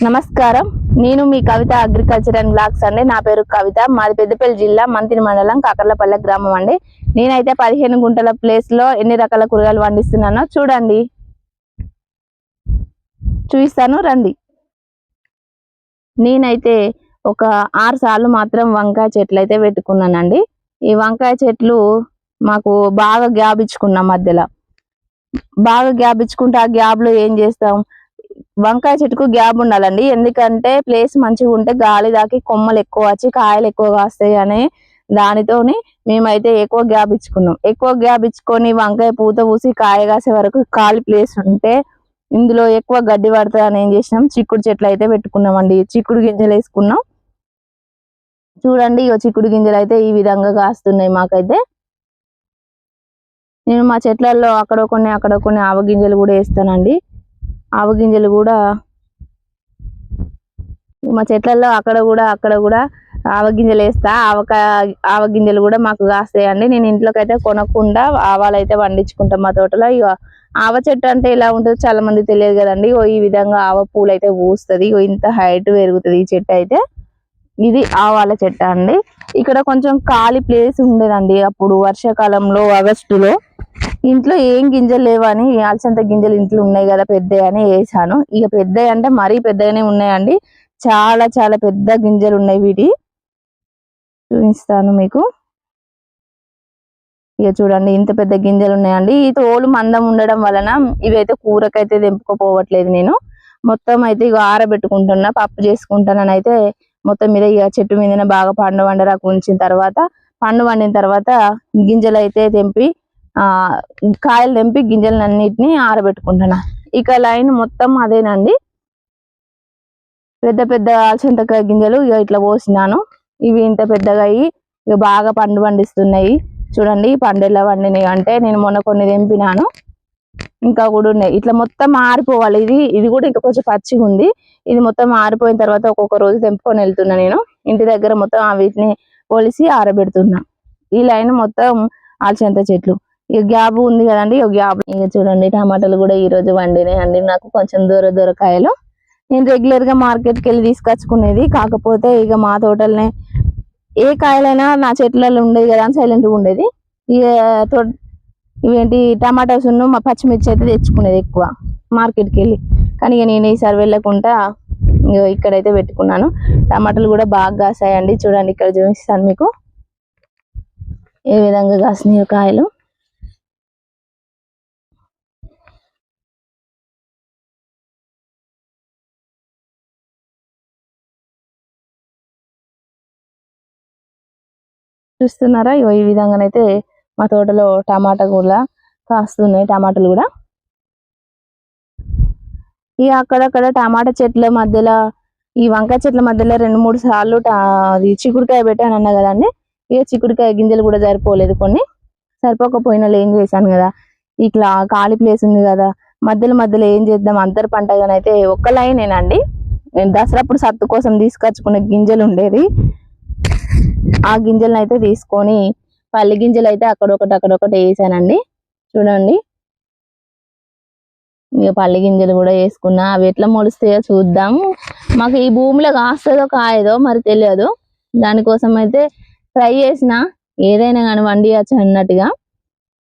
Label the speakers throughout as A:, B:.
A: నమస్కారం. నేను మీ కవిత agriculture and blogs అండి. నా పేరు కవిత. మాది పెద్దపల్లి జిల్లా మంతిని మండలం కాకర్లపల్లె గ్రామం అండి. నేనైతే 15 గుంటల ప్లేస్ లో ఎన్ని రకాల కూరగాయలు పండిస్తున్నానో చూడండి, చూపిస్తాను రండి. నేనైతే ఒక 6 సార్లు మాత్రం వంకాయ చెట్లు అయితే పెట్టుకున్నానండి. ఈ వంకాయ చెట్లు మాకు బాగా గ్యాప్ ఇచ్చుకున్నాం, మధ్యలో బాగా గ్యాప్ ఇచ్చుకుంటే ఆ గ్యాప్ లో ఏం చేస్తాం, వంకాయ చెట్టుకు గ్యాప్ ఉండాలండి. ఎందుకంటే ప్లేస్ మంచిగా ఉంటే గాలి దాకి కొమ్మలు ఎక్కువ వచ్చి కాయలు ఎక్కువ కాస్తాయి అనే దానితోని మేమైతే ఎక్కువ గ్యాప్ ఇచ్చుకున్నాం. ఎక్కువ గ్యాప్ ఇచ్చుకొని వంకాయ పూత పూసి కాయ కాసే వరకు ఖాళీ ప్లేస్ ఉంటే ఇందులో ఎక్కువ గడ్డి పడుతుంది అని ఏం చేసినాం, చిక్కుడు చెట్లు అయితే పెట్టుకున్నామండి. చిక్కుడు గింజలు వేసుకున్నాం. చూడండి, ఇక చిక్కుడు గింజలు అయితే ఈ విధంగా కాస్తున్నాయి మాకైతే. నేను మా చెట్లలో అక్కడ కొన్ని ఆవ గింజలు కూడా వేస్తానండి. ఆవ గింజలు కూడా మా చెట్లలో అక్కడ కూడా ఆవ గింజలు వేస్తా. ఆవ గింజలు కూడా మాకు కాస్తాయండి. నేను ఇంట్లోకి అయితే కొనకుండా ఆవాలు అయితే పండించుకుంటాం మా తోటలో. ఇక ఆవ చెట్టు అంటే ఇలా ఉంటుంది చాలా మంది తెలియదు కదండి. ఈ విధంగా ఆవ పూలు అయితే పూస్తుంది. ఇంత హైట్ పెరుగుతుంది ఈ చెట్టు అయితే. ఇది ఆవాల చెట్టు అండి. ఇక్కడ కొంచెం ఖాళీ ప్లేస్ ఉండేదండి అప్పుడు వర్షాకాలంలో ఆగస్టులో. ఇంట్లో ఏం గింజలు లేవని అలసంత గింజలు ఇంట్లో ఉన్నాయి కదా పెద్దవి అని వేసాను. ఇక పెద్దవి అంటే మరీ పెద్దగానే ఉన్నాయండి, చాలా చాలా పెద్ద గింజలు ఉన్నాయి. వీటి చూపిస్తాను మీకు. ఇక చూడండి, ఇంత పెద్ద గింజలు ఉన్నాయండి. ఈ తోలు మందం ఉండడం వలన ఇవైతే కూరకైతే తెంపుకోపోవట్లేదు. నేను మొత్తం అయితే ఇక ఆరబెట్టుకుంటున్నా, పప్పు చేసుకుంటానని అయితే మొత్తం మీద ఇక చెట్టు మీదనే బాగా పండు వండరాకు ఉంచిన తర్వాత, పండు వండిన తర్వాత గింజలు అయితే తెంపి కాయలు తెంపి గింజలన్నిటిని ఆరబెట్టుకుంటున్నా. ఇక లైన్ మొత్తం అదేనండి. పెద్ద పెద్ద అలసంతకాయ గింజలు ఇక ఇట్లా పోసినాను. ఇవి ఇంత పెద్దగా అయ్యి ఇక బాగా పండు పండిస్తున్నాయి. చూడండి పండు ఎలా పండినాయి అంటే, నేను మొన్న కొన్ని తెంపినాను, ఇంకా కూడా ఉన్నాయి. ఇట్లా మొత్తం ఆరిపోవాలి. ఇది కూడా ఇంకా కొంచెం పచ్చిగా ఉంది. ఇది మొత్తం ఆరిపోయిన తర్వాత ఒక్కొక్క రోజు తెంపుకొని వెళ్తున్నా నేను ఇంటి దగ్గర. మొత్తం వీటిని ఒలిసి ఆరబెడుతున్నా. ఈ లైన్ మొత్తం అలసంత చెట్లు. ఇక గ్యాప్ ఉంది కదండి, ఇక గ్యాప్. ఇక చూడండి, టమాటాలు కూడా ఈ రోజు వండినాయి అండి. నాకు కొంచెం దూర కాయలు. నేను రెగ్యులర్ గా మార్కెట్కి వెళ్ళి తీసుకొచ్చుకునేది. కాకపోతే ఇక మా తోటలనే ఏ కాయలైనా నా చెట్లలో ఉండేది కదా అని సైలెంట్గా ఉండేది. ఇక ఇవేంటి టమాటాస్ మా పచ్చిమిర్చి అయితే తెచ్చుకునేది ఎక్కువ మార్కెట్కి వెళ్ళి. కానీ ఇక నేను ఈసారి వెళ్ళకుండా ఇక్కడైతే పెట్టుకున్నాను. టమాటాలు కూడా బాగా కాసాయండి. చూడండి, ఇక్కడ చూపిస్తాను మీకు ఏ విధంగా కాసినాయో కాయలు. చూస్తున్నారా, ఈ విధంగానైతే మా తోటలో టమాటా కూడా కాస్తున్నాయి. టమాటాలు కూడా ఇక అక్కడక్కడ టమాటా చెట్ల మధ్యలో, ఈ వంకాయ చెట్ల మధ్యలో 2-3 సార్లు అది చిక్కుడుకాయ పెట్టాను అన్నా కదండి. ఇక చిక్కుడుకాయ గింజలు కూడా సరిపోలేదు. కొన్ని సరిపోకపోయినా ఏం చేశాను కదా, ఇట్లా ఖాళీ ప్లేస్ ఉంది కదా, మధ్యలో ఏం చేద్దాం, అంతర పంటగానైతే ఒక్క లైనేనండి. నేను దసరా అప్పుడు సత్తు కోసం తీసుకొచ్చుకునే గింజలు ఉండేది. ఆ గింజలను అయితే తీసుకొని పల్లి గింజలు అయితే అక్కడొకటి వేసానండి. చూడండి, ఇక పల్లి గింజలు కూడా వేసుకున్నా. అవి ఎట్లా మొలుస్తాయో చూద్దాము. మాకు ఈ భూమిలో కాస్తుందో కాయదో మరి తెలియదు. దానికోసం అయితే ట్రై చేసిన, ఏదైనా కానీ వండియచ్చు అన్నట్టుగా.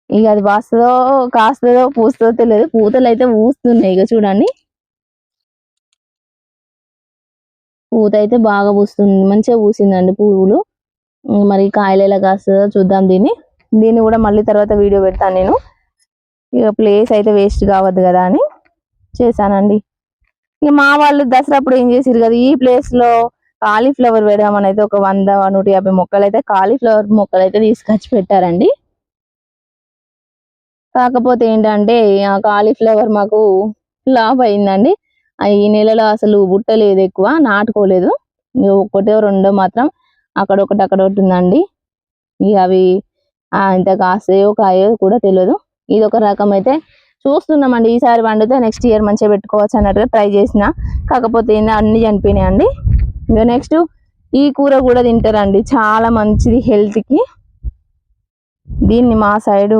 A: ఇక అది వస్తుందో కాస్తుందో పూస్తుందో తెలియదు. పూతలు అయితే పూస్తున్నాయి. ఇక చూడండి, పూత అయితే బాగా పూస్తుంది, మంచిగా పూసిందండి పువ్వులు. మరి కాయలు ఎలా కాస్తుందో చూద్దాం. దీన్ని కూడా మళ్ళీ తర్వాత వీడియో పెడతాను నేను. ఇక ప్లేస్ అయితే వేస్ట్ కావద్దు కదా అని చేశానండి. ఇక మా వాళ్ళు దసరా అప్పుడు ఏం చేసారు కదా, ఈ ప్లేస్ లో కాలీఫ్లవర్ పెడదామని అయితే ఒక 100-150 మొక్కలు అయితే కాలీఫ్లవర్ మొక్కలు అయితే తీసుకొచ్చి పెట్టారండి. కాకపోతే ఏంటంటే ఆ కాలీఫ్లవర్ మాకు ఫ్లాప్ అయిందండి. ఈ నెలలో అసలు బుట్టలేదు, ఎక్కువ నాటుకోలేదు. ఒకటో రెండో మాత్రం అక్కడొకటి ఉందండి. ఇక అవి ఇంత కాస్తాయో కాయో కూడా తెలియదు. ఇది ఒక రకం అయితే చూస్తున్నామండి. ఈసారి వండితే నెక్స్ట్ ఇయర్ మంచిగా పెట్టుకోవచ్చు అన్నట్టుగా ట్రై చేసిన. కాకపోతే అన్ని చనిపోయినాయండి. ఇంకా నెక్స్ట్ ఈ కూర కూడా తింటారండి, చాలా మంచిది హెల్త్కి. దీన్ని మా సైడు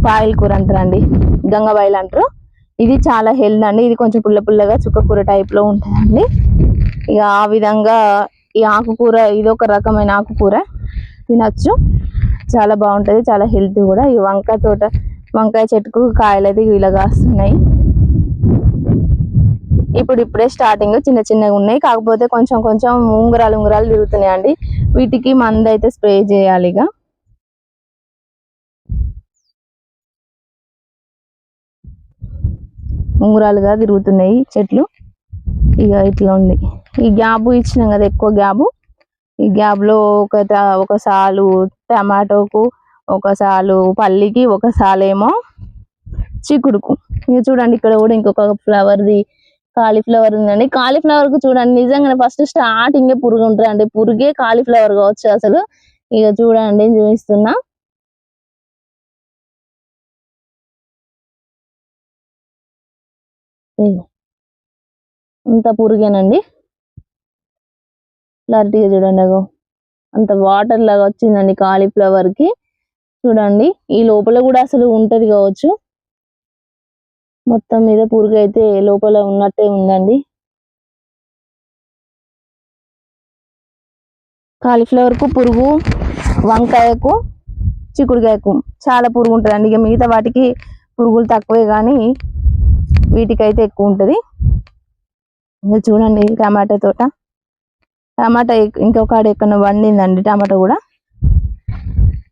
A: పాయల కూర అంటారండి, గంగవాయిలు అంటారు. ఇది చాలా హెల్త్ అండి. ఇది కొంచెం పుల్ల పుల్లగా చుక్కకూర టైప్లో ఉంటుందండి. ఇక ఆ విధంగా ఈ ఆకుకూర ఇది ఒక రకమైన ఆకుకూర తినచ్చు, చాలా బాగుంటుంది, చాలా హెల్తీ కూడా. ఈ వంకాయ చెట్టుకు కాయలు అయితే ఇలా కాస్తున్నాయి. ఇప్పుడే స్టార్టింగ్ చిన్న చిన్నగా ఉన్నాయి, కాకపోతే కొంచెం కొంచెం ఉంగరాలు తిరుగుతున్నాయండి. వీటికి మందు అయితే స్ప్రే చేయాలి. ఇక ఉంగరాలుగా తిరుగుతున్నాయి చెట్లు. ఇక ఇట్లా ఉంది. ఈ గ్యాబ్ ఇచ్చినాం కదా, ఎక్కువ గ్యాబ్. ఈ గ్యాబ్లో ఒక సాలు టమాటోకు, ఒక సాలు పల్లికి, ఒక సాలేమో చిక్కుడుకు. ఇక చూడండి ఇక్కడ కూడా ఇంకొక కాలీఫ్లవర్ ఉందండి. కాలీఫ్లవర్ కు చూడండి నిజంగానే ఫస్ట్ స్టార్టింగే పురుగు ఉంటుందండి. పురుగే కాలీఫ్లవర్ కావచ్చు అసలు. ఇక చూడండి చూపిస్తున్నా. అంత పురుగేనండి. క్లారిటీగా చూడండి, అగో అంత వాటర్ లాగా వచ్చిందండి కాలీఫ్లవర్ కి. చూడండి ఈ లోపల కూడా అసలు ఉంటది కావచ్చు. మొత్తం మీద పురుగు అయితే లోపల ఉన్నట్టే ఉందండి. కాలీఫ్లవర్ కు పురుగు, వంకాయకు, చిక్కుడుకాయకు చాలా పురుగు ఉంటుందండి. ఇక మిగతా వాటికి పురుగులు తక్కువే కానీ వీటికైతే ఎక్కువ ఉంటుంది. ఇంకా చూడండి టమాటా తోట. టమాటా ఇంకొక ఎక్కడ వండిందండి టమాటా కూడా.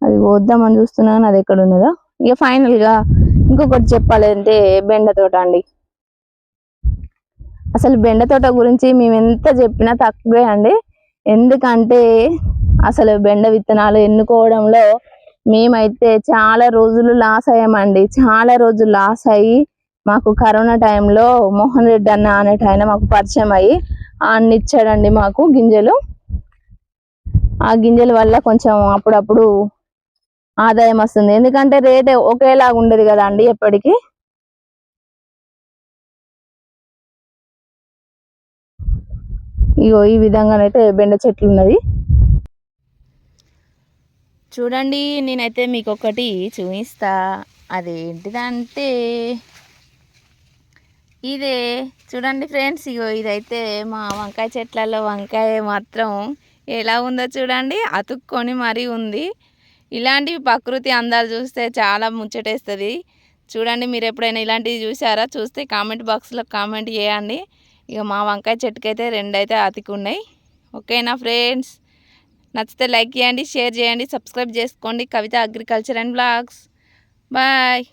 A: అది వద్దామని చూస్తున్నాను, అది ఎక్కడ ఉన్నదో. ఇక ఫైనల్గా ఇంకొకటి చెప్పాలంటే బెండ తోట అండి. అసలు బెండ తోట గురించి మేము ఎంత చెప్పినా తక్కువే అండి. ఎందుకంటే అసలు బెండ విత్తనాలు ఎన్నుకోవడంలో మేమైతే చాలా రోజులు లాస్ అయ్యామండి. చాలా రోజులు లాస్ అయ్యి మాకు కరోనా టైంలో మోహన్ రెడ్డి అన్న అనేటైన మాకు పరిచయం అయ్యి ఇచ్చాడండి మాకు గింజలు. ఆ గింజల వల్ల కొంచెం అప్పుడప్పుడు ఆదాయం వస్తుంది. ఎందుకంటే రేట్ ఒకేలాగా ఉండదు కదా అండి ఎప్పటికీ. ఇగో ఈ విధంగానైతే బెండ చెట్లు ఉన్నది. చూడండి నేనైతే మీకు ఒకటి చూపిస్తా. అదేంటిదంటే ఇదే చూడండి ఫ్రెండ్స్. ఇగో ఇదైతే మా వంకాయ చెట్లలో వంకాయ మాత్రం ఎలా ఉందో చూడండి, అతుక్కొని మరీ ఉంది. ఇలాంటివి ప్రకృతి అందాలు చూస్తే చాలా ముచ్చటేస్తుంది. చూడండి మీరు ఎప్పుడైనా ఇలాంటివి చూసారా? చూస్తే కామెంట్ బాక్స్లో కామెంట్ చేయండి. ఇక మా వంకాయ చెట్టుకైతే 2 అయితే అతికున్నాయి. ఓకేనా ఫ్రెండ్స్? నచ్చితే లైక్ చేయండి, షేర్ చేయండి, సబ్స్క్రైబ్ చేసుకోండి. కవిత అగ్రికల్చర్ అండ్ బ్లాగ్స్. బాయ్.